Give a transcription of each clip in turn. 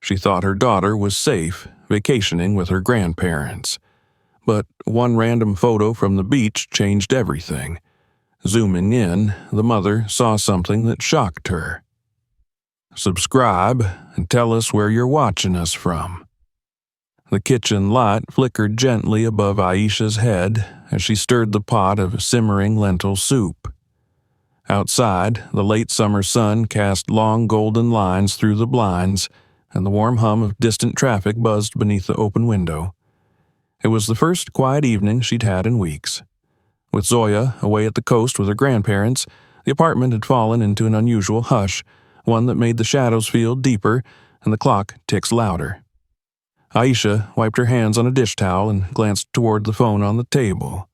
She thought her daughter was safe, vacationing with her grandparents. But one random photo from the beach changed everything. Zooming in, the mother saw something that shocked her. "Subscribe and tell us where you're watching us from." The kitchen light flickered gently above Aisha's head as she stirred the pot of simmering lentil soup. Outside, the late summer sun cast long golden lines through the blinds, and the warm hum of distant traffic buzzed beneath the open window. It was the first quiet evening she'd had in weeks. With Zoya away at the coast with her grandparents, the apartment had fallen into an unusual hush, one that made the shadows feel deeper and the clock ticks louder. Aisha wiped her hands on a dish towel and glanced toward the phone on the table.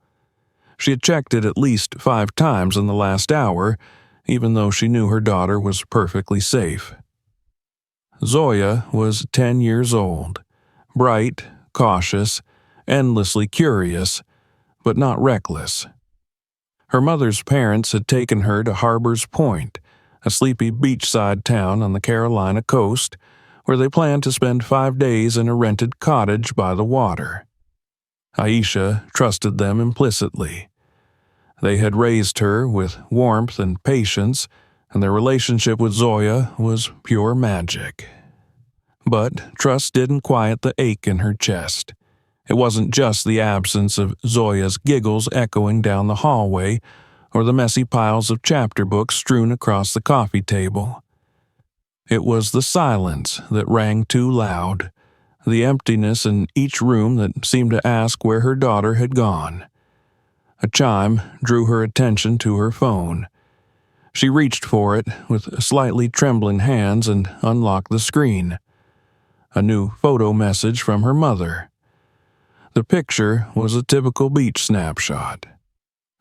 She had checked it at least 5 times in the last hour, even though she knew her daughter was perfectly safe. Zoya was 10 years old, bright, cautious, endlessly curious, but not reckless. Her mother's parents had taken her to Harbor's Point, a sleepy beachside town on the Carolina coast, where they planned to spend 5 days in a rented cottage by the water. Aisha trusted them implicitly. They had raised her with warmth and patience, and their relationship with Zoya was pure magic. But trust didn't quiet the ache in her chest. It wasn't just the absence of Zoya's giggles echoing down the hallway, or the messy piles of chapter books strewn across the coffee table. It was the silence that rang too loud, the emptiness in each room that seemed to ask where her daughter had gone. A chime drew her attention to her phone. She reached for it with slightly trembling hands and unlocked the screen. A new photo message from her mother. The picture was a typical beach snapshot.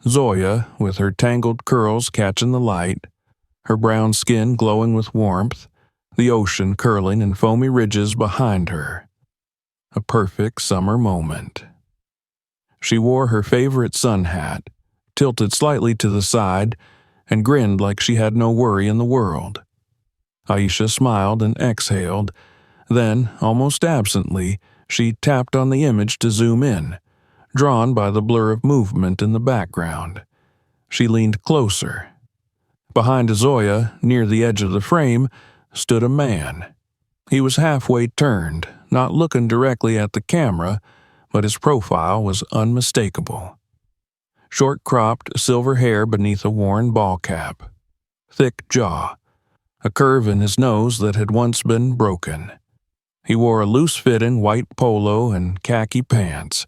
Zoya, with her tangled curls catching the light, her brown skin glowing with warmth, the ocean curling in foamy ridges behind her. A perfect summer moment. She wore her favorite sun hat, tilted slightly to the side, and grinned like she had no worry in the world. Aisha smiled and exhaled. Then, almost absently, she tapped on the image to zoom in, drawn by the blur of movement in the background. She leaned closer. Behind Zoya, near the edge of the frame, stood a man. He was halfway turned, not looking directly at the camera, but his profile was unmistakable. Short-cropped silver hair beneath a worn ball cap. Thick jaw. A curve in his nose that had once been broken. He wore a loose-fitting white polo and khaki pants,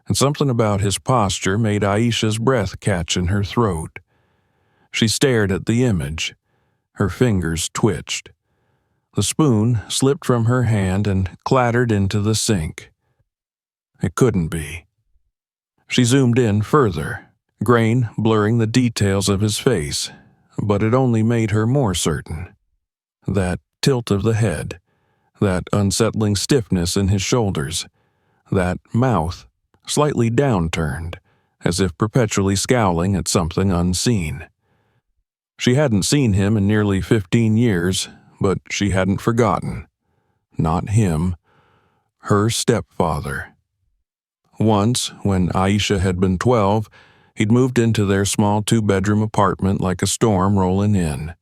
and something about his posture made Aisha's breath catch in her throat. She stared at the image. Her fingers twitched. The spoon slipped from her hand and clattered into the sink. It couldn't be. She zoomed in further, grain blurring the details of his face, but it only made her more certain. That tilt of the head, that unsettling stiffness in his shoulders, that mouth, slightly downturned, as if perpetually scowling at something unseen. She hadn't seen him in nearly 15 years, but she hadn't forgotten. Not him. Her stepfather. Once, when Aisha had been 12, he'd moved into their small 2-bedroom apartment like a storm rolling in.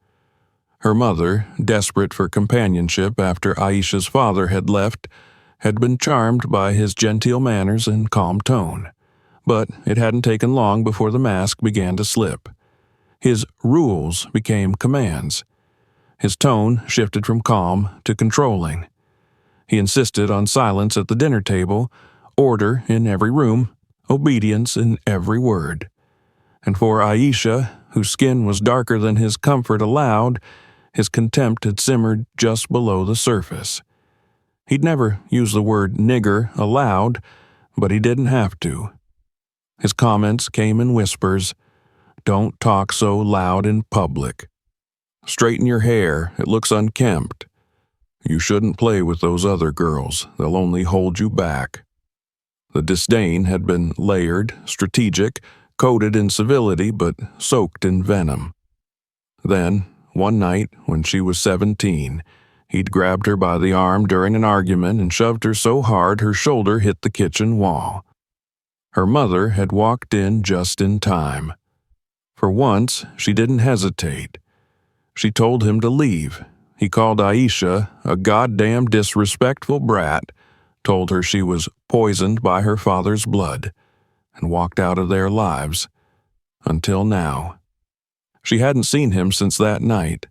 Her mother, desperate for companionship after Aisha's father had left, had been charmed by his genteel manners and calm tone. But it hadn't taken long before the mask began to slip. His rules became commands. His tone shifted from calm to controlling. He insisted on silence at the dinner table, order in every room, obedience in every word. And for Aisha, whose skin was darker than his comfort allowed, his contempt had simmered just below the surface. He'd never used the word nigger aloud, but he didn't have to. His comments came in whispers. Don't talk so loud in public. Straighten your hair, it looks unkempt. You shouldn't play with those other girls, they'll only hold you back. The disdain had been layered, strategic, coated in civility but soaked in venom. Then, one night when she was 17, He'd grabbed her by the arm during an argument and shoved her so hard her shoulder hit the kitchen wall. Her mother had walked in just in time. For once, she didn't hesitate. She told him to leave. He called Aisha a goddamn disrespectful brat, told her she was poisoned by her father's blood, and walked out of their lives. Until now. She hadn't seen him since that night.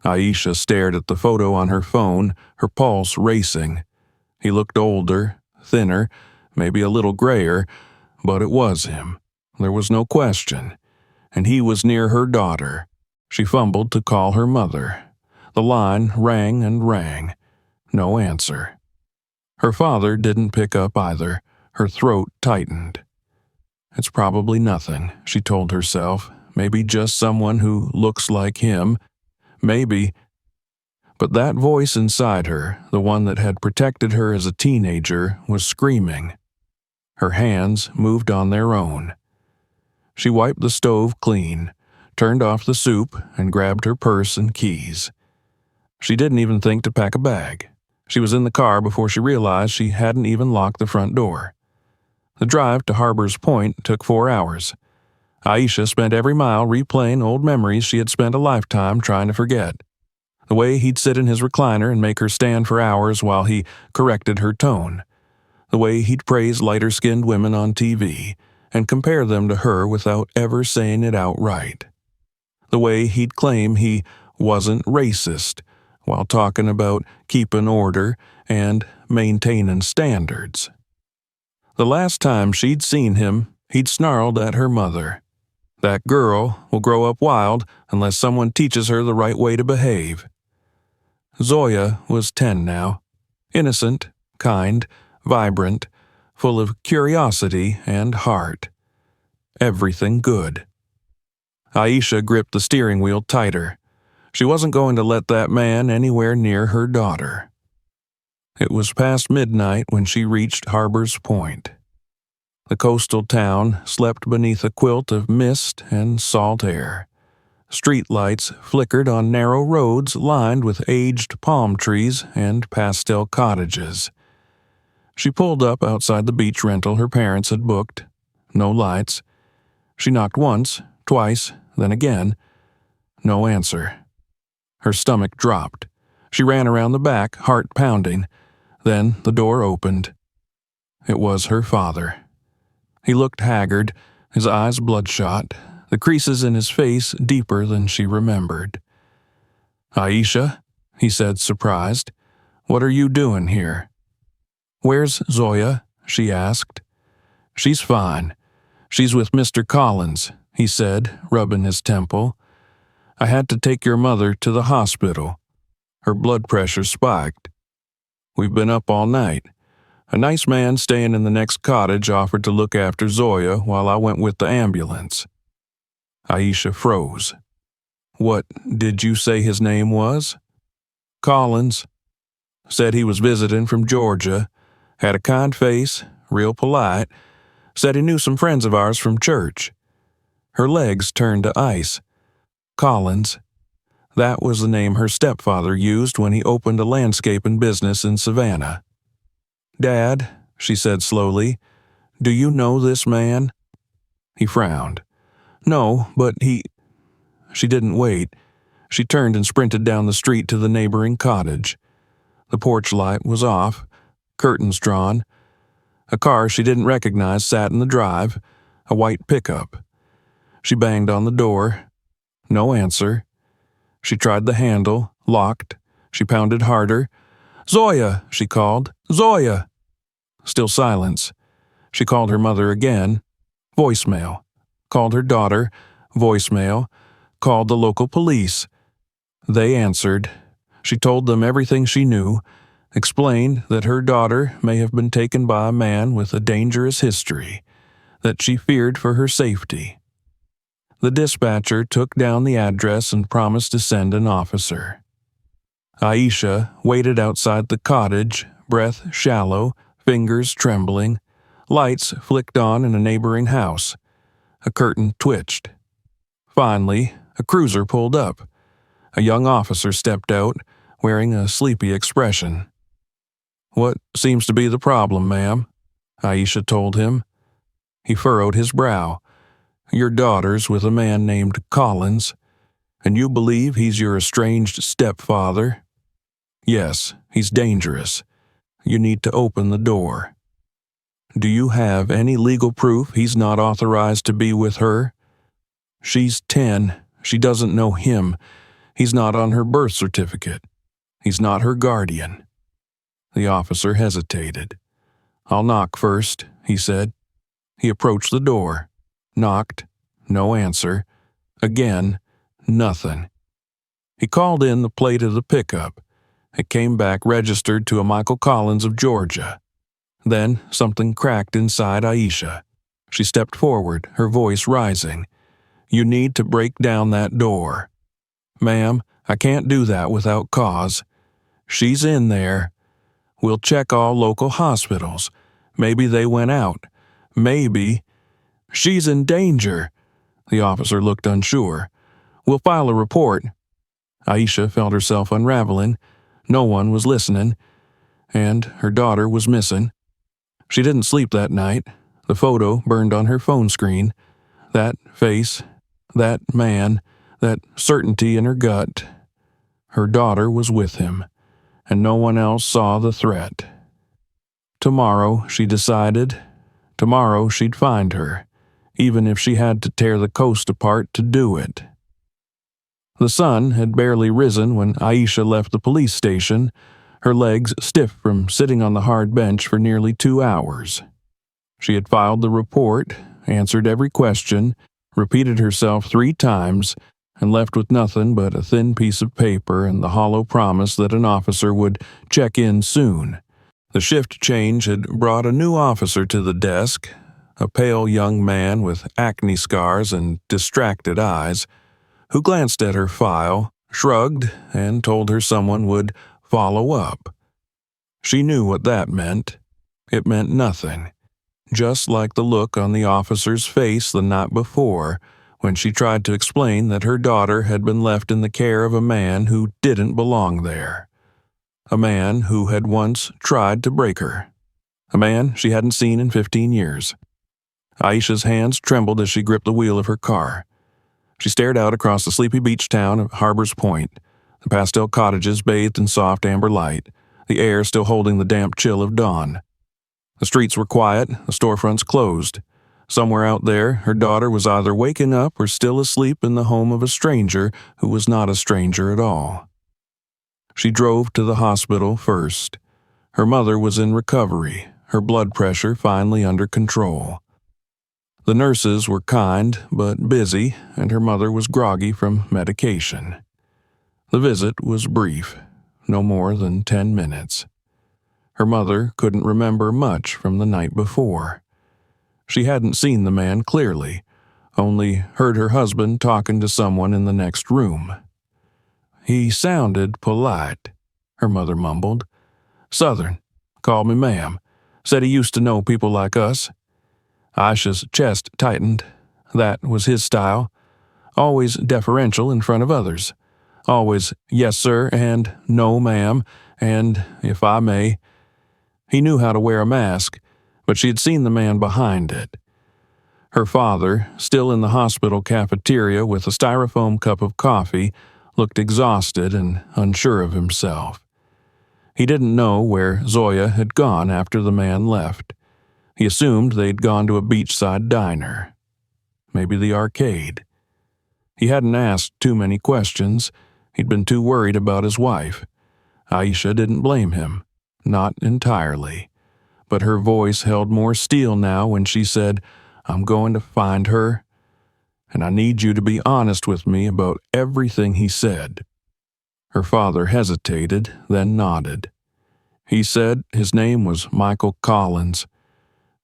Aisha stared at the photo on her phone, her pulse racing. He looked older, thinner, maybe a little grayer, but it was him. There was no question. And he was near her daughter. She fumbled to call her mother. The line rang and rang. No answer. Her father didn't pick up either. Her throat tightened. It's probably nothing, she told herself. Maybe just someone who looks like him. Maybe. But that voice inside her, the one that had protected her as a teenager, was screaming. Her hands moved on their own. She wiped the stove clean, turned off the soup, and grabbed her purse and keys. She didn't even think to pack a bag. She was in the car before she realized she hadn't even locked the front door. The drive to Harbor's Point took 4 hours. Aisha spent every mile replaying old memories she had spent a lifetime trying to forget. The way he'd sit in his recliner and make her stand for hours while he corrected her tone. The way he'd praise lighter-skinned women on TV and compare them to her without ever saying it outright. The way he'd claim he wasn't racist while talking about keeping order and maintaining standards. The last time she'd seen him, he'd snarled at her mother. That girl will grow up wild unless someone teaches her the right way to behave. Zoya was 10 now, innocent, kind, vibrant, full of curiosity and heart. Everything good. Aisha gripped the steering wheel tighter. She wasn't going to let that man anywhere near her daughter. It was past midnight when she reached Harbor's Point. The coastal town slept beneath a quilt of mist and salt air. Street lights flickered on narrow roads lined with aged palm trees and pastel cottages. She pulled up outside the beach rental her parents had booked. No lights. She knocked once, twice, then again. No answer. Her stomach dropped. She ran around the back, heart pounding. Then the door opened. It was her father. He looked haggard, his eyes bloodshot, the creases in his face deeper than she remembered. "Aisha," he said, surprised, "what are you doing here?" "Where's Zoya?" she asked. "She's fine. She's with Mr. Collins," he said, rubbing his temple. "I had to take your mother to the hospital. Her blood pressure spiked. We've been up all night. A nice man staying in the next cottage offered to look after Zoya while I went with the ambulance." Aisha froze. "What did you say his name was?" "Collins. Said he was visiting from Georgia. Had a kind face, real polite. Said he knew some friends of ours from church." Her legs turned to ice. Collins. That was the name her stepfather used when he opened a landscaping business in Savannah. "Dad," she said slowly, "do you know this man?" He frowned. "No, but he—" She didn't wait. She turned and sprinted down the street to the neighboring cottage. The porch light was off, curtains drawn. A car she didn't recognize sat in the drive, a white pickup. She banged on the door. No answer. She tried the handle, locked. She pounded harder. "Zoya!" she called. "Zoya!" Still silence. She called her mother again. Voicemail. Called her daughter. Voicemail. Called the local police. They answered. She told them everything she knew, explained that her daughter may have been taken by a man with a dangerous history, that she feared for her safety. The dispatcher took down the address and promised to send an officer. Aisha waited outside the cottage, breath shallow, fingers trembling. Lights flicked on in a neighboring house. A curtain twitched. Finally, a cruiser pulled up. A young officer stepped out, wearing a sleepy expression. "What seems to be the problem, ma'am?" Aisha told him. He furrowed his brow. "Your daughter's with a man named Collins, and you believe he's your estranged stepfather?" "Yes, he's dangerous. You need to open the door." "Do you have any legal proof he's not authorized to be with her?" "She's 10. She doesn't know him. He's not on her birth certificate. He's not her guardian." The officer hesitated. "I'll knock first," he said. He approached the door, knocked, no answer. Again, nothing. He called in the plate of the pickup. It came back registered to a Michael Collins of Georgia. Then something cracked inside Aisha. She stepped forward, her voice rising. "You need to break down that door." "Ma'am, I can't do that without cause. She's in there. We'll check all local hospitals. Maybe they went out. Maybe—" "She's in danger." The officer looked unsure. "We'll file a report." Aisha felt herself unraveling. No one was listening, and her daughter was missing. She didn't sleep that night. The photo burned on her phone screen. That face, that man, that certainty in her gut. Her daughter was with him, and no one else saw the threat. Tomorrow, she decided, tomorrow she'd find her, even if she had to tear the coast apart to do it. The sun had barely risen when Aisha left the police station, her legs stiff from sitting on the hard bench for nearly 2 hours. She had filed the report, answered every question, repeated herself 3 times, and left with nothing but a thin piece of paper and the hollow promise that an officer would check in soon. The shift change had brought a new officer to the desk, a pale young man with acne scars and distracted eyes, who glanced at her file, shrugged, and told her someone would follow up. She knew what that meant. It meant nothing, just like the look on the officer's face the night before when she tried to explain that her daughter had been left in the care of a man who didn't belong there. A man who had once tried to break her. A man she hadn't seen in 15 years. Aisha's hands trembled as she gripped the wheel of her car. She stared out across the sleepy beach town of Harbor's Point, the pastel cottages bathed in soft amber light, the air still holding the damp chill of dawn. The streets were quiet, the storefronts closed. Somewhere out there, her daughter was either waking up or still asleep in the home of a stranger who was not a stranger at all. She drove to the hospital first. Her mother was in recovery, her blood pressure finally under control. The nurses were kind but busy, and her mother was groggy from medication. The visit was brief, no more than 10 minutes. Her mother couldn't remember much from the night before. She hadn't seen the man clearly, only heard her husband talking to someone in the next room. "He sounded polite," her mother mumbled. "Southern. Called me ma'am. Said he used to know people like us." Aisha's chest tightened. That was his style. Always deferential in front of others. Always yes, sir, and no, ma'am, and if I may. He knew how to wear a mask, but she had seen the man behind it. Her father, still in the hospital cafeteria with a styrofoam cup of coffee, looked exhausted and unsure of himself. He didn't know where Zoya had gone after the man left. He assumed they'd gone to a beachside diner. Maybe the arcade. He hadn't asked too many questions. He'd been too worried about his wife. Aisha didn't blame him. Not entirely. But her voice held more steel now when she said, "I'm going to find her, and I need you to be honest with me about everything he said." Her father hesitated, then nodded. He said his name was Michael Collins.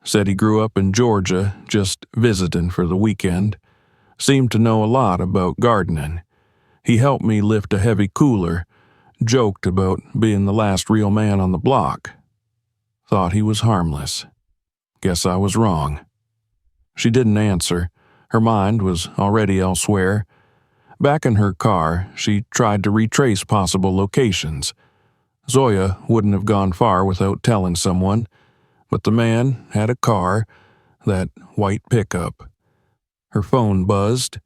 Said he grew up in Georgia, just visiting for the weekend. Seemed to know a lot about gardening. He helped me lift a heavy cooler. Joked about being the last real man on the block. Thought he was harmless. Guess I was wrong. She didn't answer. Her mind was already elsewhere. Back in her car, she tried to retrace possible locations. Zoya wouldn't have gone far without telling someone, but the man had a car, that white pickup. Her phone buzzed.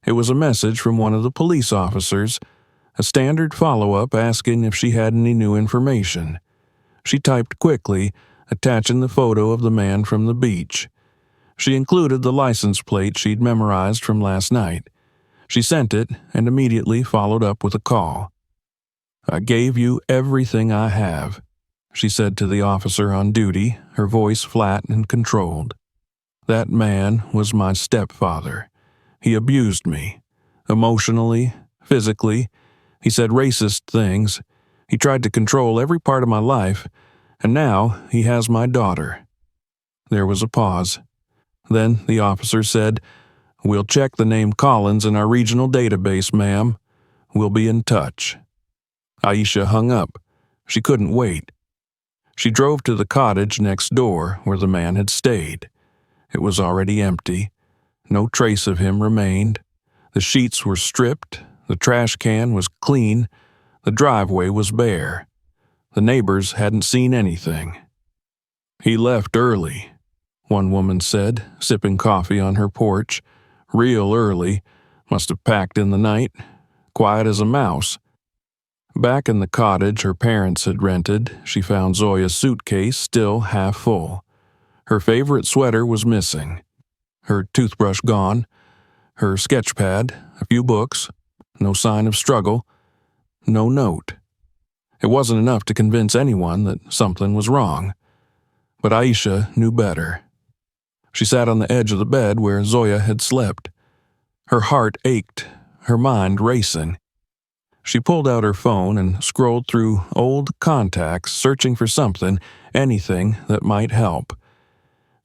It was a message from one of the police officers, a standard follow-up asking if she had any new information. She typed quickly, attaching the photo of the man from the beach. She included the license plate she'd memorized from last night. She sent it and immediately followed up with a call. "I gave you everything I have," she said to the officer on duty, her voice flat and controlled. "That man was my stepfather. He abused me. Emotionally, physically. He said racist things. He tried to control every part of my life, and now he has my daughter." There was a pause. Then the officer said, "We'll check the name Collins in our regional database, ma'am. We'll be in touch." Aisha hung up. She couldn't wait. She drove to the cottage next door where the man had stayed. It was already empty. No trace of him remained. The sheets were stripped. The trash can was clean. The driveway was bare. The neighbors hadn't seen anything. "He left early," one woman said, sipping coffee on her porch. "Real early. Must have packed in the night. Quiet as a mouse." Back in the cottage her parents had rented, she found Zoya's suitcase still half full. Her favorite sweater was missing. Her toothbrush gone. Her sketch pad, a few books. No sign of struggle. No note. It wasn't enough to convince anyone that something was wrong. But Aisha knew better. She sat on the edge of the bed where Zoya had slept. Her heart ached, her mind racing. She pulled out her phone and scrolled through old contacts, searching for something, anything that might help.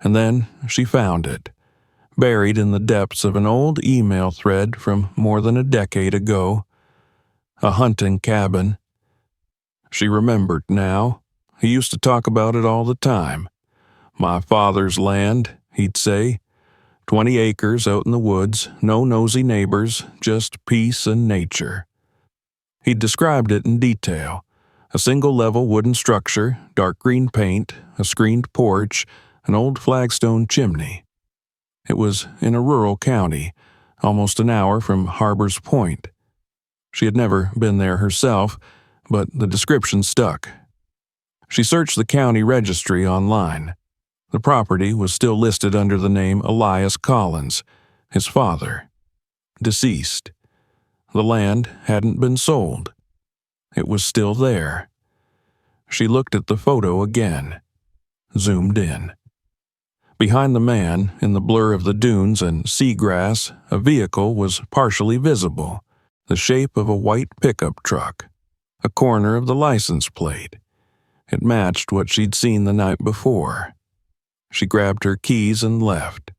And then she found it, buried in the depths of an old email thread from more than a decade ago. A hunting cabin. She remembered now. He used to talk about it all the time. "My father's land," he'd say. 20 acres out in the woods, no nosy neighbors, just peace and nature. He'd described it in detail. A single-level wooden structure, dark green paint, a screened porch, an old flagstone chimney. It was in a rural county, almost an hour from Harbor's Point. She had never been there herself, but the description stuck. She searched the county registry online. The property was still listed under the name Elias Collins, his father. Deceased. The land hadn't been sold. It was still there. She looked at the photo again. Zoomed in. Behind the man, in the blur of the dunes and seagrass, a vehicle was partially visible, the shape of a white pickup truck. A corner of the license plate. It matched what she'd seen the night before. She grabbed her keys and left.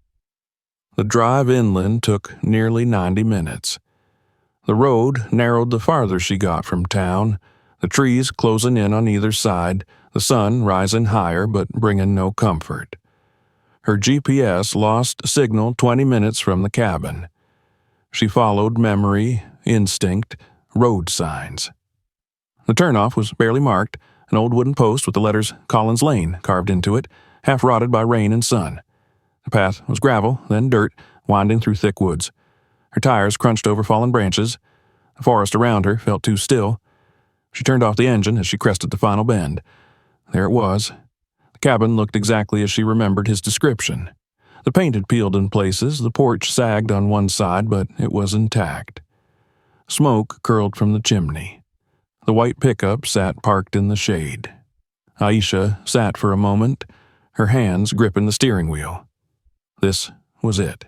The drive inland took nearly 90 minutes. The road narrowed the farther she got from town, the trees closing in on either side, the sun rising higher but bringing no comfort. Her GPS lost signal 20 minutes from the cabin. She followed memory, instinct, road signs. The turnoff was barely marked, an old wooden post with the letters Collins Lane carved into it, half rotted by rain and sun. The path was gravel, then dirt, winding through thick woods. Her tires crunched over fallen branches. The forest around her felt too still. She turned off the engine as she crested the final bend. There it was. The cabin looked exactly as she remembered his description. The paint had peeled in places, the porch sagged on one side, but it was intact. Smoke curled from the chimney. The white pickup sat parked in the shade. Aisha sat for a moment, her hands gripping the steering wheel. This was it.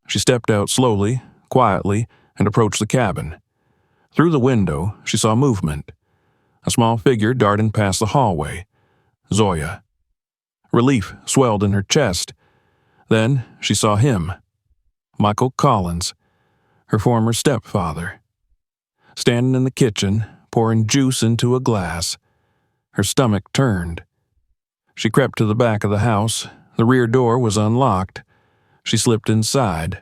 She stepped out slowly, quietly, and approached the cabin. Through the window, she saw movement. A small figure darting past the hallway. Zoya. Relief swelled in her chest. Then she saw him. Michael Collins, her former stepfather. Standing in the kitchen, pouring juice into a glass. Her stomach turned. She crept to the back of the house. The rear door was unlocked. She slipped inside.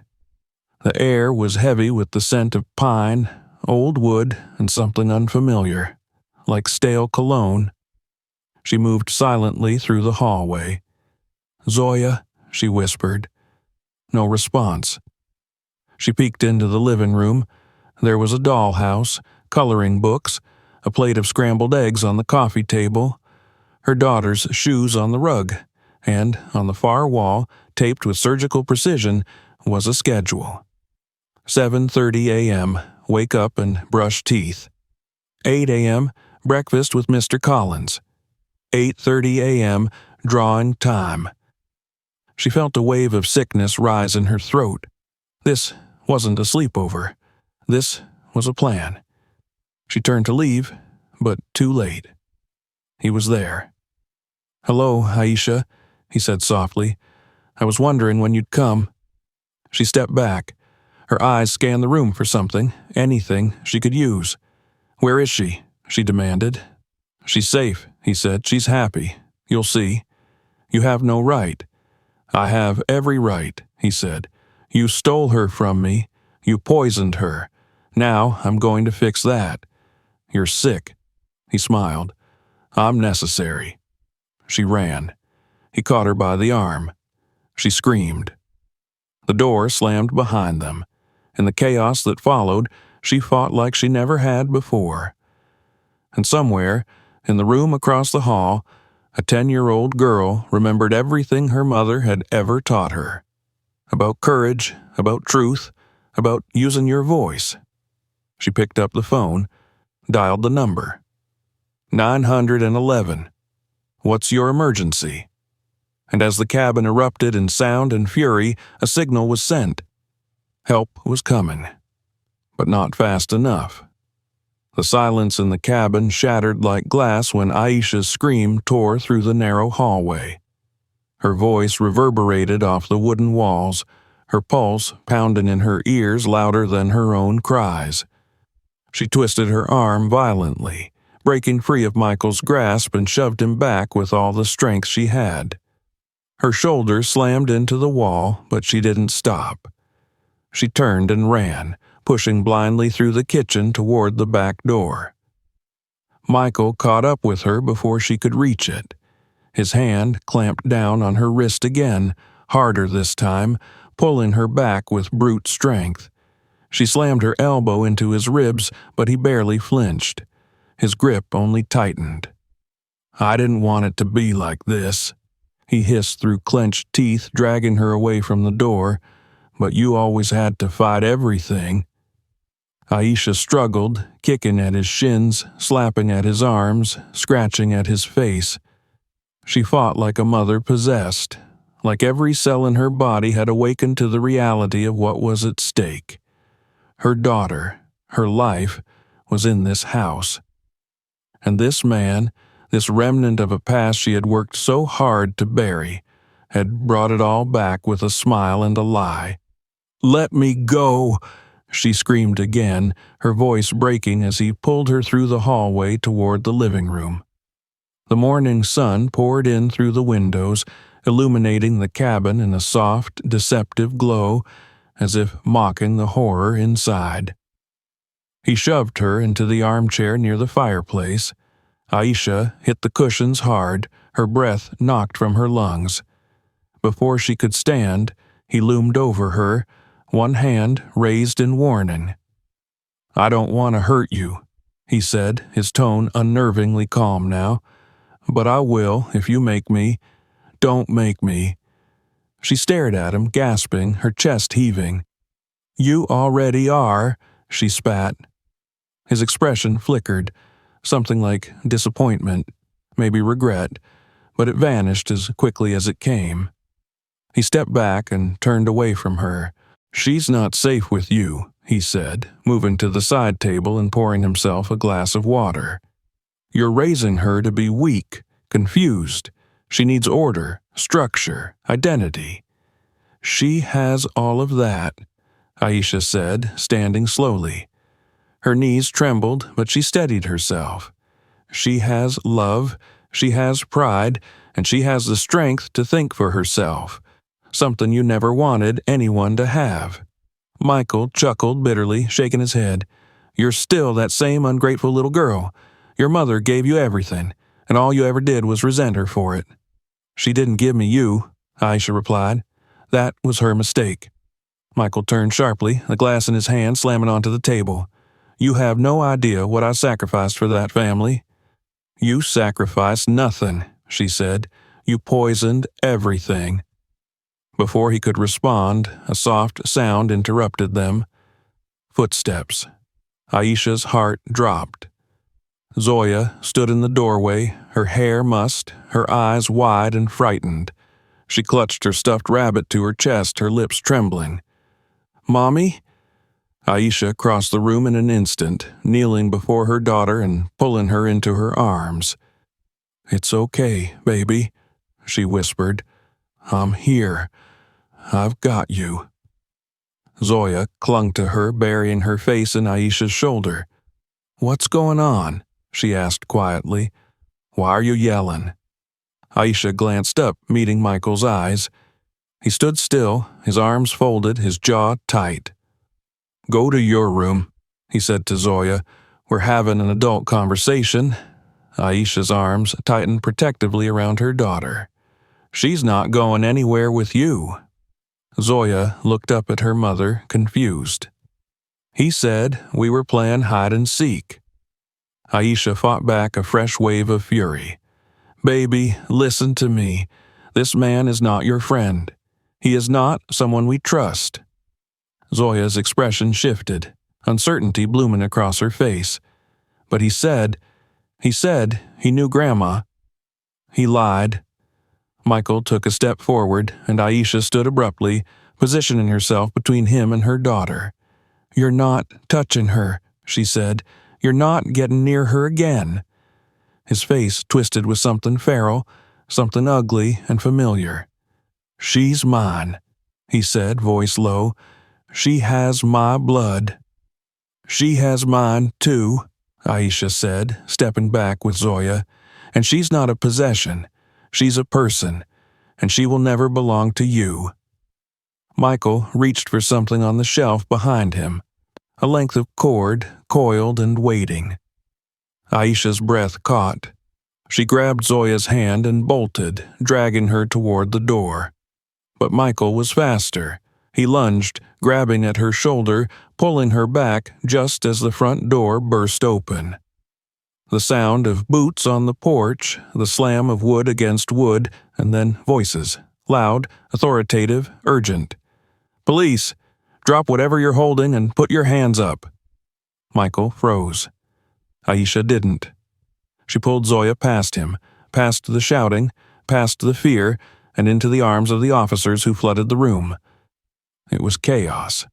The air was heavy with the scent of pine, old wood, and something unfamiliar, like stale cologne. She moved silently through the hallway. "Zoya," she whispered. No response. She peeked into the living room. There was a dollhouse, coloring books, a plate of scrambled eggs on the coffee table, her daughter's shoes on the rug, and on the far wall, taped with surgical precision, was a schedule. 7:30 a.m., wake up and brush teeth. 8 a.m., breakfast with Mr. Collins. 8:30 a.m., drawing time. She felt a wave of sickness rise in her throat. This wasn't a sleepover. This was a plan. She turned to leave, but too late. He was there. "Hello, Aisha," he said softly. "I was wondering when you'd come." She stepped back. Her eyes scanned the room for something, anything she could use. "Where is she?" she demanded. "She's safe," he said. "She's happy. You'll see." "You have no right." "I have every right," he said. "You stole her from me. You poisoned her. Now I'm going to fix that. You're sick." He smiled. "I'm necessary." She ran. He caught her by the arm. She screamed. The door slammed behind them. In the chaos that followed, she fought like she never had before. And somewhere, in the room across the hall, a 10-year-old girl remembered everything her mother had ever taught her. About courage, about truth, about using your voice. She picked up the phone, dialed the number. 911. "What's your emergency?" And as the cabin erupted in sound and fury, a signal was sent. Help was coming, but not fast enough. The silence in the cabin shattered like glass when Aisha's scream tore through the narrow hallway. Her voice reverberated off the wooden walls, her pulse pounding in her ears louder than her own cries. She twisted her arm violently, breaking free of Michael's grasp, and shoved him back with all the strength she had. Her shoulder slammed into the wall, but she didn't stop. She turned and ran, pushing blindly through the kitchen toward the back door. Michael caught up with her before she could reach it. His hand clamped down on her wrist again, harder this time, pulling her back with brute strength. She slammed her elbow into his ribs, but he barely flinched. His grip only tightened. "I didn't want it to be like this," he hissed through clenched teeth, dragging her away from the door. "But you always had to fight everything." Aisha struggled, kicking at his shins, slapping at his arms, scratching at his face. She fought like a mother possessed, like every cell in her body had awakened to the reality of what was at stake. Her daughter, her life, was in this house. And this man, this remnant of a past she had worked so hard to bury, had brought it all back with a smile and a lie. "Let me go!" she screamed again, her voice breaking as he pulled her through the hallway toward the living room. The morning sun poured in through the windows, illuminating the cabin in a soft, deceptive glow, as if mocking the horror inside. He shoved her into the armchair near the fireplace. Aisha hit the cushions hard, her breath knocked from her lungs. Before she could stand, he loomed over her, one hand raised in warning. "I don't want to hurt you," he said, his tone unnervingly calm now. "But I will if you make me. Don't make me." She stared at him, gasping, her chest heaving. "You already are," she spat. His expression flickered, something like disappointment, maybe regret, but it vanished as quickly as it came. He stepped back and turned away from her. "She's not safe with you," he said, moving to the side table and pouring himself a glass of water. "You're raising her to be weak, confused. She needs order, structure, identity." "She has all of that," Aisha said, standing slowly. Her knees trembled, but she steadied herself. "She has love, she has pride, and she has the strength to think for herself, something you never wanted anyone to have. Michael chuckled bitterly, shaking his head. You're still that same ungrateful little girl. Your mother gave you everything, and all you ever did was resent her for it. She didn't give me you, Aisha replied. That was her mistake. Michael turned sharply, the glass in his hand slamming onto the table. You have no idea what I sacrificed for that family. You sacrificed nothing, she said. You poisoned everything. Before he could respond, a soft sound interrupted them. Footsteps. Aisha's heart dropped. Zoya stood in the doorway, her hair mussed, her eyes wide and frightened. She clutched her stuffed rabbit to her chest, her lips trembling. Mommy? Aisha crossed the room in an instant, kneeling before her daughter and pulling her into her arms. It's okay, baby, she whispered. I'm here. I've got you. Zoya clung to her, burying her face in Aisha's shoulder. What's going on? She asked quietly. Why are you yelling? Aisha glanced up, meeting Michael's eyes. He stood still, his arms folded, his jaw tight. Go to your room, he said to Zoya. We're having an adult conversation. Aisha's arms tightened protectively around her daughter. She's not going anywhere with you. Zoya looked up at her mother, confused. He said we were playing hide and seek. Aisha fought back a fresh wave of fury. Baby, listen to me. This man is not your friend. He is not someone we trust. Zoya's expression shifted, uncertainty blooming across her face. But he said he knew Grandma. He lied. Michael took a step forward, and Aisha stood abruptly, positioning herself between him and her daughter. You're not touching her, she said. You're not getting near her again. His face twisted with something feral, something ugly and familiar. She's mine, he said, voice low. She has my blood. She has mine, too, Aisha said, stepping back with Zoya. And she's not a possession. She's a person, and she will never belong to you. Michael reached for something on the shelf behind him, a length of cord, coiled and waiting. Aisha's breath caught. She grabbed Zoya's hand and bolted, dragging her toward the door. But Michael was faster. He lunged, grabbing at her shoulder, pulling her back just as the front door burst open. The sound of boots on the porch, the slam of wood against wood, and then voices, loud, authoritative, urgent. Police! Drop whatever you're holding and put your hands up. Michael froze. Aisha didn't. She pulled Zoya past him, past the shouting, past the fear, and into the arms of the officers who flooded the room. It was chaos.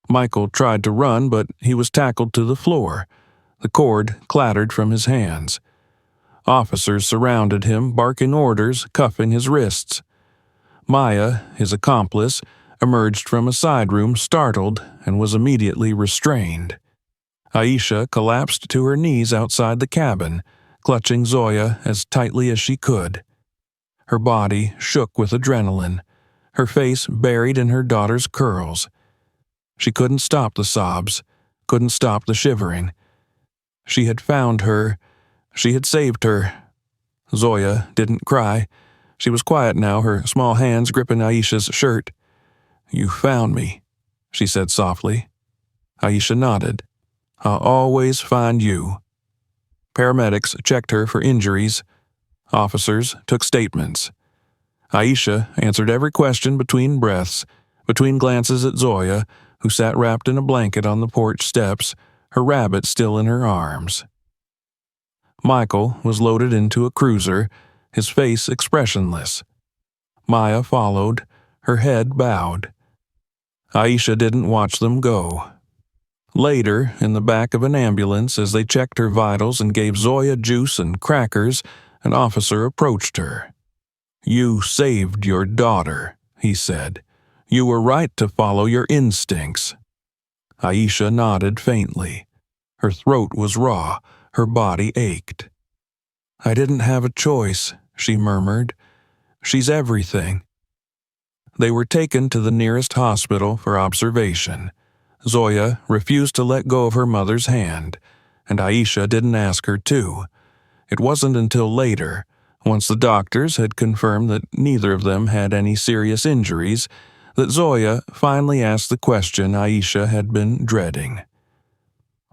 Michael tried to run, but he was tackled to the floor. The cord clattered from his hands. Officers surrounded him, barking orders, cuffing his wrists. Maya, his accomplice, emerged from a side room startled and was immediately restrained. Aisha collapsed to her knees outside the cabin, clutching Zoya as tightly as she could. Her body shook with adrenaline, her face buried in her daughter's curls. She couldn't stop the sobs, couldn't stop the shivering. She had found her. She had saved her. Zoya didn't cry. She was quiet now, her small hands gripping Aisha's shirt. You found me, she said softly. Aisha nodded. I'll always find you. Paramedics checked her for injuries. Officers took statements. Aisha answered every question between breaths, between glances at Zoya, who sat wrapped in a blanket on the porch steps, her rabbit still in her arms. Michael was loaded into a cruiser, his face expressionless. Maya followed, her head bowed. Aisha didn't watch them go. Later, in the back of an ambulance, as they checked her vitals and gave Zoya juice and crackers, an officer approached her. You saved your daughter, he said. You were right to follow your instincts. Aisha nodded faintly. Her throat was raw, her body ached. I didn't have a choice, she murmured. She's everything. They were taken to the nearest hospital for observation. Zoya refused to let go of her mother's hand, and Aisha didn't ask her to. It wasn't until later, once the doctors had confirmed that neither of them had any serious injuries, that Zoya finally asked the question Aisha had been dreading.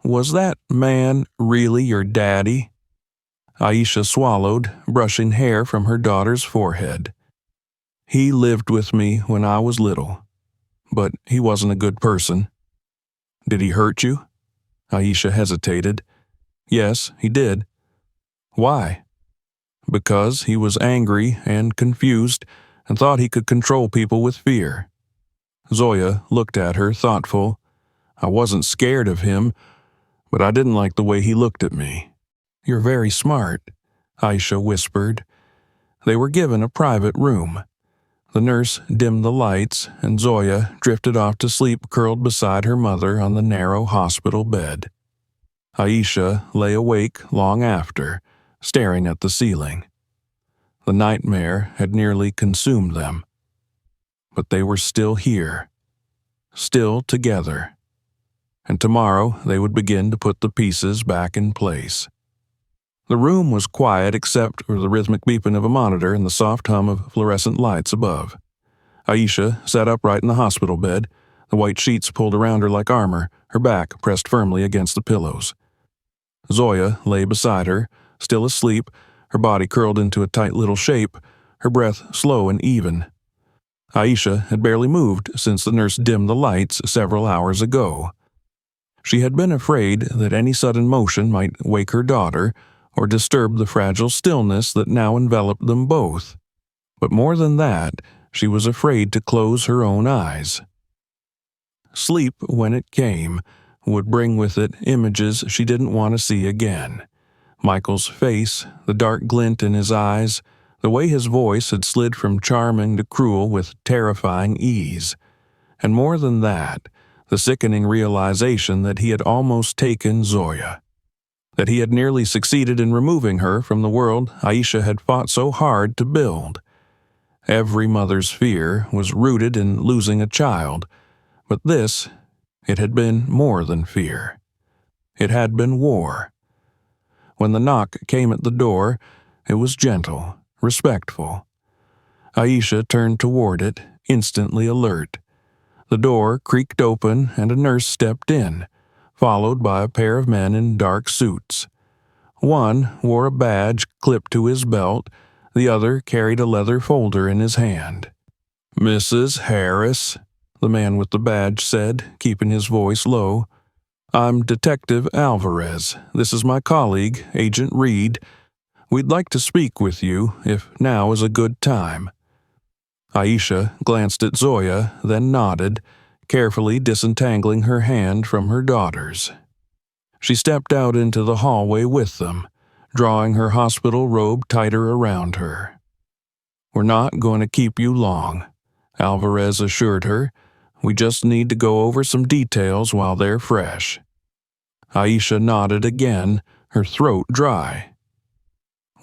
"Was that man really your daddy?" Aisha swallowed, brushing hair from her daughter's forehead. "He lived with me when I was little, but he wasn't a good person." "Did he hurt you?" Aisha hesitated. "Yes, he did." "Why?" "Because he was angry and confused and thought he could control people with fear." Zoya looked at her, thoughtful. "I wasn't scared of him, but I didn't like the way he looked at me." "You're very smart," Aisha whispered. They were given a private room. The nurse dimmed the lights, and Zoya drifted off to sleep curled beside her mother on the narrow hospital bed. Aisha lay awake long after, staring at the ceiling. The nightmare had nearly consumed them. But they were still here, still together. And tomorrow they would begin to put the pieces back in place. The room was quiet except for the rhythmic beeping of a monitor and the soft hum of fluorescent lights above. Aisha sat upright in the hospital bed, the white sheets pulled around her like armor, her back pressed firmly against the pillows. Zoya lay beside her, still asleep, her body curled into a tight little shape, her breath slow and even. Aisha had barely moved since the nurse dimmed the lights several hours ago. She had been afraid that any sudden motion might wake her daughter or disturb the fragile stillness that now enveloped them both. But more than that, she was afraid to close her own eyes. Sleep, when it came, would bring with it images she didn't want to see again. Michael's face, the dark glint in his eyes, the way his voice had slid from charming to cruel with terrifying ease. And more than that, the sickening realization that he had almost taken Zoya. That he had nearly succeeded in removing her from the world Aisha had fought so hard to build. Every mother's fear was rooted in losing a child, but this, it had been more than fear. It had been war. When the knock came at the door, it was gentle, respectful. Aisha turned toward it, instantly alert. The door creaked open and a nurse stepped in, followed by a pair of men in dark suits. One wore a badge clipped to his belt, the other carried a leather folder in his hand. "Mrs. Harris," the man with the badge said, keeping his voice low. "I'm Detective Alvarez. This is my colleague, Agent Reed. We'd like to speak with you, if now is a good time." Aisha glanced at Zoya, then nodded, carefully disentangling her hand from her daughter's. She stepped out into the hallway with them, drawing her hospital robe tighter around her. "We're not going to keep you long," Alvarez assured her. "We just need to go over some details while they're fresh." Aisha nodded again, her throat dry.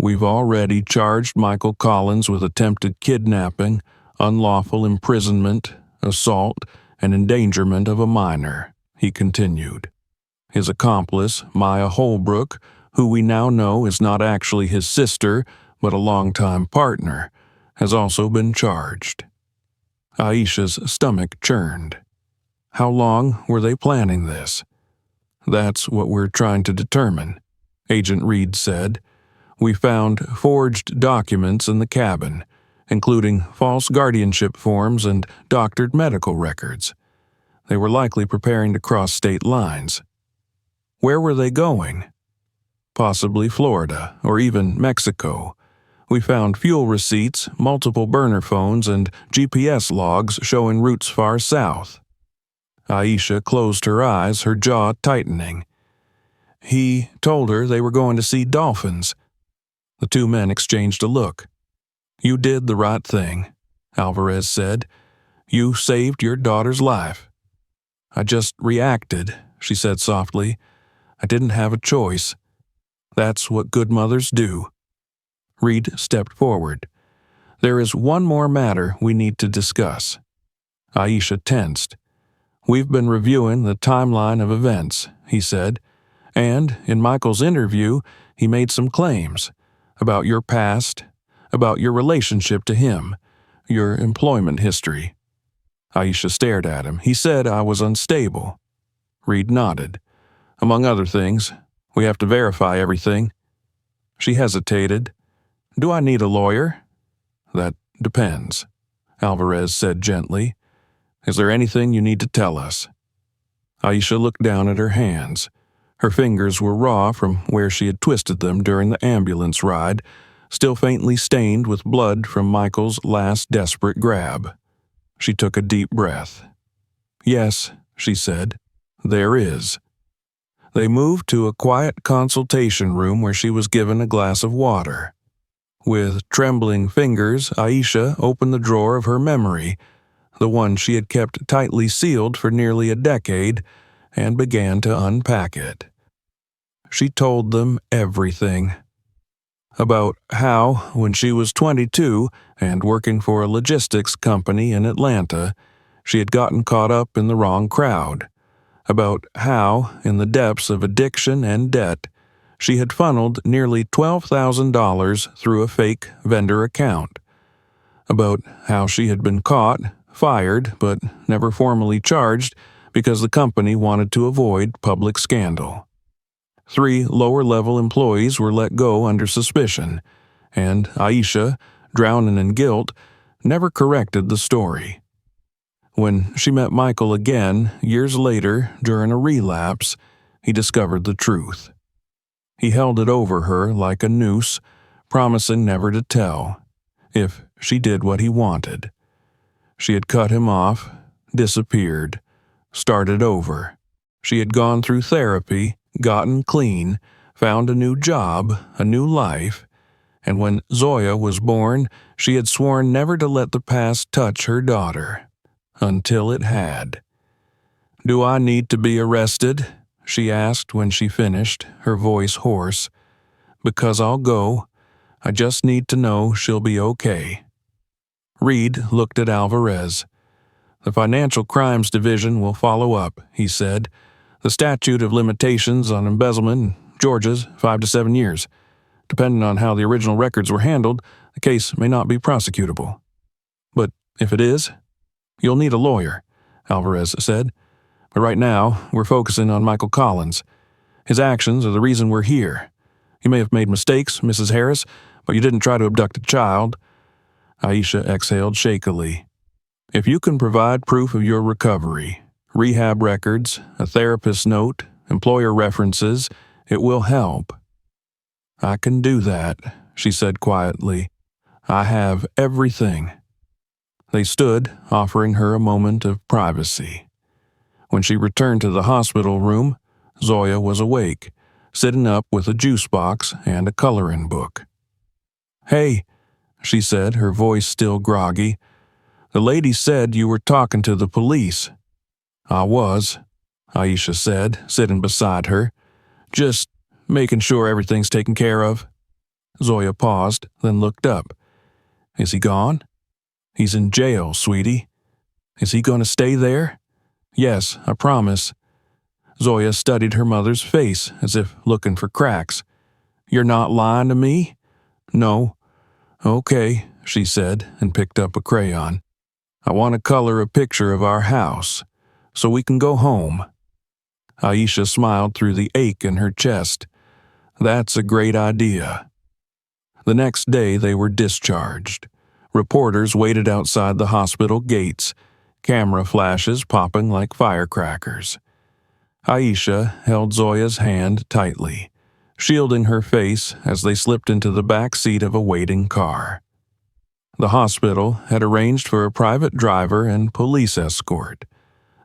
"We've already charged Michael Collins with attempted kidnapping, unlawful imprisonment, assault, and endangerment of a minor," he continued. "His accomplice, Maya Holbrook, who we now know is not actually his sister, but a longtime partner, has also been charged." Aisha's stomach churned. How long were they planning this? "That's what we're trying to determine," Agent Reed said. "We found forged documents in the cabin, including false guardianship forms and doctored medical records. They were likely preparing to cross state lines." "Where were they going?" "Possibly Florida, or even Mexico. We found fuel receipts, multiple burner phones, and GPS logs showing routes far south." Aisha closed her eyes, her jaw tightening. "He told her they were going to see dolphins." The two men exchanged a look. "You did the right thing," Alvarez said. "You saved your daughter's life." "I just reacted," she said softly. "I didn't have a choice. That's what good mothers do." Reed stepped forward. There is one more matter we need to discuss. Aisha tensed. We've been reviewing the timeline of events, he said, and in Michael's interview, he made some claims about your past, about your relationship to him, your employment history. Aisha stared at him. He said I was unstable. Reed nodded. Among other things, we have to verify everything. She hesitated. Do I need a lawyer? That depends, Alvarez said gently. Is there anything you need to tell us? Aisha looked down at her hands. Her fingers were raw from where she had twisted them during the ambulance ride, still faintly stained with blood from Michael's last desperate grab. She took a deep breath. Yes, she said, there is. They moved to a quiet consultation room where she was given a glass of water. With trembling fingers, Aisha opened the drawer of her memory, the one she had kept tightly sealed for nearly a decade, and began to unpack it. She told them everything. About how, when she was 22 and working for a logistics company in Atlanta, she had gotten caught up in the wrong crowd. About how, in the depths of addiction and debt, she had funneled nearly $12,000 through a fake vendor account. About how she had been caught, fired, but never formally charged because the company wanted to avoid public scandal. 3 lower-level employees were let go under suspicion, and Aisha, drowning in guilt, never corrected the story. When she met Michael again, years later, during a relapse, he discovered the truth. He held it over her like a noose, promising never to tell, if she did what he wanted. She had cut him off, disappeared, started over. She had gone through therapy, gotten clean, found a new job, a new life, and when Zoya was born, she had sworn never to let the past touch her daughter. Until it had. Do I need to be arrested? She asked when she finished, her voice hoarse. Because I'll go. I just need to know she'll be okay. Reed looked at Alvarez. The Financial Crimes Division will follow up, he said. The statute of limitations on embezzlement in Georgia's 5 to 7 years. Depending on how the original records were handled, the case may not be prosecutable. But if it is, you'll need a lawyer, Alvarez said. But right now, we're focusing on Michael Collins. His actions are the reason we're here. You may have made mistakes, Mrs. Harris, but you didn't try to abduct a child. Aisha exhaled shakily. If you can provide proof of your recovery, rehab records, a therapist's note, employer references, it will help. I can do that, she said quietly. I have everything. They stood, offering her a moment of privacy. When she returned to the hospital room, Zoya was awake, sitting up with a juice box and a coloring book. Hey, she said, her voice still groggy. The lady said you were talking to the police. I was, Aisha said, sitting beside her. Just making sure everything's taken care of. Zoya paused, then looked up. Is he gone? He's in jail, sweetie. Is he going to stay there? Yes, I promise. Zoya studied her mother's face as if looking for cracks. You're not lying to me? No. Okay, she said, and picked up a crayon. I want to color a picture of our house, so we can go home. Aisha smiled through the ache in her chest. That's a great idea. The next day they were discharged. Reporters waited outside the hospital gates, camera flashes popping like firecrackers. Aisha held Zoya's hand tightly, shielding her face as they slipped into the back seat of a waiting car. The hospital had arranged for a private driver and police escort.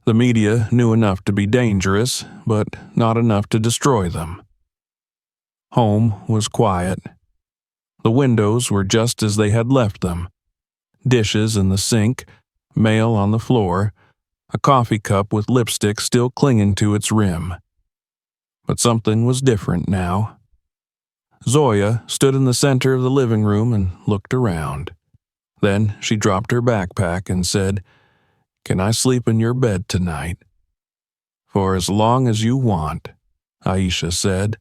The media knew enough to be dangerous, but not enough to destroy them. Home was quiet. The windows were just as they had left them. Dishes in the sink, mail on the floor, a coffee cup with lipstick still clinging to its rim. But something was different now. Zoya stood in the center of the living room and looked around. Then she dropped her backpack and said, "Can I sleep in your bed tonight?" "For as long as you want," Aisha said.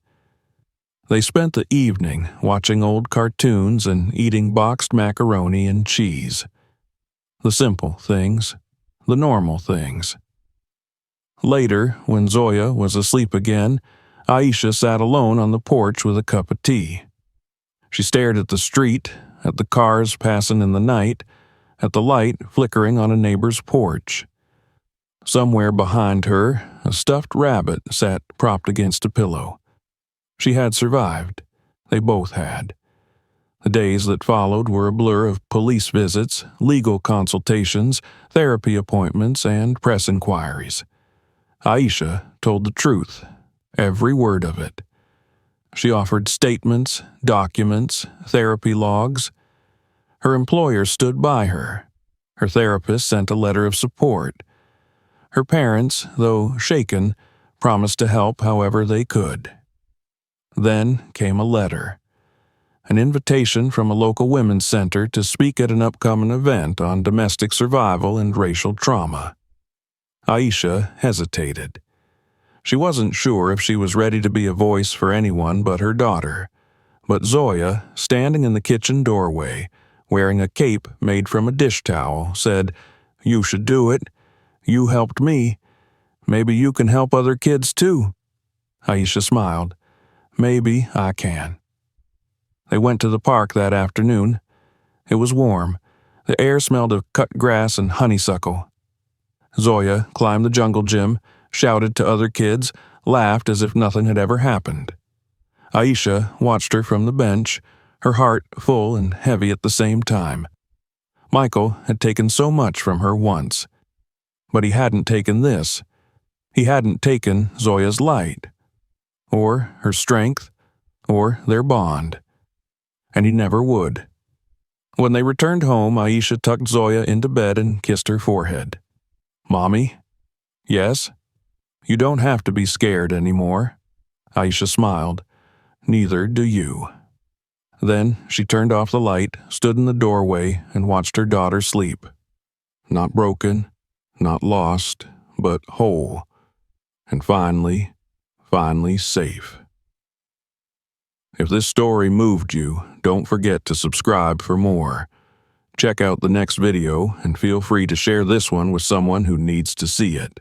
They spent the evening watching old cartoons and eating boxed macaroni and cheese. The simple things, the normal things. Later, when Zoya was asleep again, Aisha sat alone on the porch with a cup of tea. She stared at the street, at the cars passing in the night, at the light flickering on a neighbor's porch. Somewhere behind her, a stuffed rabbit sat propped against a pillow. She had survived. They both had. The days that followed were a blur of police visits, legal consultations, therapy appointments, and press inquiries. Aisha told the truth, every word of it. She offered statements, documents, therapy logs. Her employer stood by her. Her therapist sent a letter of support. Her parents, though shaken, promised to help however they could. Then came a letter. An invitation from a local women's center to speak at an upcoming event on domestic survival and racial trauma. Aisha hesitated. She wasn't sure if she was ready to be a voice for anyone but her daughter. But Zoya, standing in the kitchen doorway, wearing a cape made from a dish towel, said, "You should do it. You helped me. Maybe you can help other kids too." Aisha smiled. "Maybe I can." They went to the park that afternoon. It was warm. The air smelled of cut grass and honeysuckle. Zoya climbed the jungle gym, shouted to other kids, laughed as if nothing had ever happened. Aisha watched her from the bench, her heart full and heavy at the same time. Michael had taken so much from her once. But he hadn't taken this. He hadn't taken Zoya's light, or her strength, or their bond. And he never would. When they returned home, Aisha tucked Zoya into bed and kissed her forehead. "Mommy?" "Yes?" "You don't have to be scared anymore." Aisha smiled. "Neither do you." Then she turned off the light, stood in the doorway, and watched her daughter sleep. Not broken, not lost, but whole. And finally safe. If this story moved you, don't forget to subscribe for more. Check out the next video and feel free to share this one with someone who needs to see it.